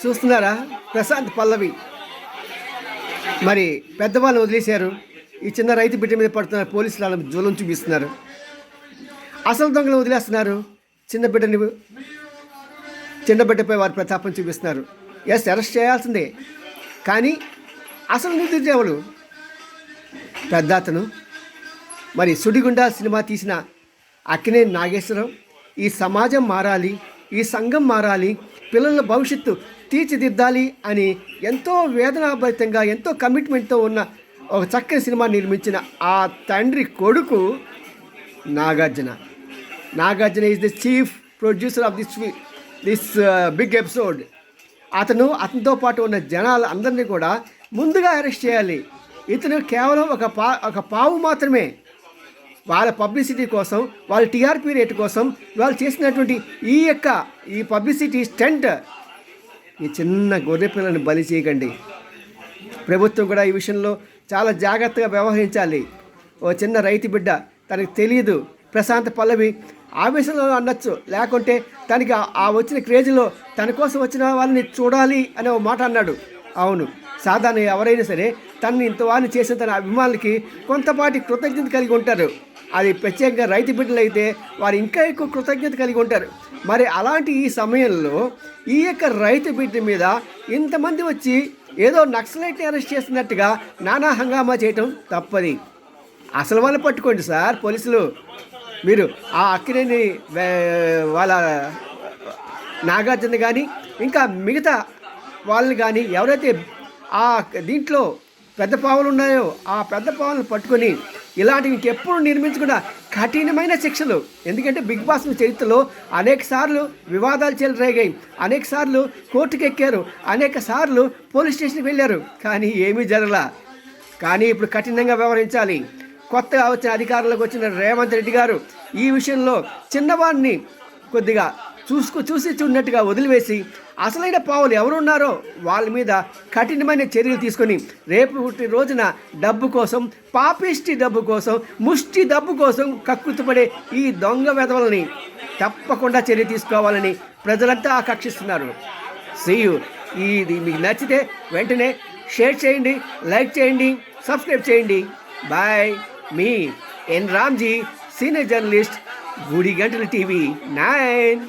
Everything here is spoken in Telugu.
చూస్తున్నారా? ప్రశాంత్ పల్లవి మరి పెద్దవాళ్ళు వదిలేశారు. ఈ చిన్న రైతు బిడ్డ మీద పడుతున్నారు. పోలీసులు వాళ్ళ జూలం చూపిస్తున్నారు. అసలు దొంగలు వదిలేస్తున్నారు. చిన్న బిడ్డపై వారి ప్రతాపం చూపిస్తున్నారు. ఎస్, అరెస్ట్ చేయాల్సిందే. కానీ అసలు నిరుద్యోగులు పెద్ద అతను మరి సుడిగుండా సినిమా తీసిన అక్కినేని నాగేశ్వరరావు ఈ సమాజం మారాలి, ఈ సంఘం మారాలి, పిల్లల భవిష్యత్తు తీర్చిదిద్దాలి అని ఎంతో వేదనాభరితంగా ఎంతో కమిట్మెంట్తో ఉన్న ఒక చక్కని సినిమా నిర్మించిన ఆ తండ్రి కొడుకు Nagarjuna is the chief producer of this big episode. అతనితో పాటు ఉన్న జనాలు అందరినీ కూడా ముందుగా అరెస్ట్ చేయాలి. ఇతను కేవలం ఒక పావు మాత్రమే. వాళ్ళ పబ్లిసిటీ కోసం, వాళ్ళ టీఆర్పీ రేటు కోసం వాళ్ళు చేసినటువంటి ఈ పబ్లిసిటీ స్టంట్. ఈ చిన్న గొర్రె పిల్లని బలి చేయకండి. ప్రభుత్వం కూడా ఈ విషయంలో చాలా జాగ్రత్తగా వ్యవహరించాలి. ఓ చిన్న రైతు బిడ్డ, తనకు తెలియదు. ప్రశాంత్ పల్లవి ఆవేశంలో అనొచ్చు, లేకుంటే తనకి ఆ వచ్చిన క్రేజ్లో తన కోసం వచ్చిన వాళ్ళని చూడాలి అనే ఒక మాట అన్నాడు. అవును, సాధారణ ఎవరైనా సరే తనని ఇంతవారిని చేసిన తన అభిమానులకి కొంతపాటి కృతజ్ఞత కలిగి ఉంటారు. అది ప్రత్యేకంగా రైతు బిడ్డలు అయితే వారు ఇంకా ఎక్కువ కృతజ్ఞత కలిగి ఉంటారు. మరి అలాంటి ఈ సమయంలో ఈ రైతు బిడ్డ మీద ఇంతమంది వచ్చి ఏదో నక్సలైట్ని అరెస్ట్ చేస్తున్నట్టుగా నానా హంగామా చేయటం తప్పది. అసలు వాళ్ళని పట్టుకోండి సార్ పోలీసులు. మీరు ఆ అక్కినేని వాళ్ళ నాగార్జున కానీ ఇంకా మిగతా వాళ్ళని కానీ ఎవరైతే ఆ దీంట్లో పెద్ద పావులు ఉన్నాయో ఆ పెద్ద పావులను పట్టుకొని ఇలాంటివి ఇంకెప్పుడు నిర్మించకుండా కఠినమైన శిక్షలు. ఎందుకంటే బిగ్ బాస్ చరిత్రలో అనేక సార్లు వివాదాలు చెలరేగాయి, అనేక సార్లు కోర్టుకు ఎక్కారు, అనేక సార్లు పోలీస్ స్టేషన్కి వెళ్ళారు, కానీ ఏమీ జరగలా. కానీ ఇప్పుడు కఠినంగా వ్యవహరించాలి. కొత్తగా వచ్చిన అధికారంలోకి వచ్చిన రేవంత్ రెడ్డి గారు ఈ విషయంలో చిన్నవాడిని కొద్దిగా చూసి చూడనట్టుగా వదిలివేసి అసలైన పావులు ఎవరున్నారో వాళ్ళ మీద కఠినమైన చర్యలు తీసుకొని రేపు రోజున డబ్బు కోసం, పాపిష్టి డబ్బు కోసం, ముష్టి డబ్బు కోసం కక్కుతుపడే ఈ దొంగ వెధవలని తప్పకుండా చర్య తీసుకోవాలని ప్రజలంతా ఆకాంక్షిస్తున్నారు. సీయు. ఇది మీకు నచ్చితే వెంటనే షేర్ చేయండి, లైక్ చేయండి, సబ్స్క్రైబ్ చేయండి. బాయ్. మీ ఎన్ రామ్జీ, సీనియర్ జర్నలిస్ట్, గుడి గంటల టీవీ 9.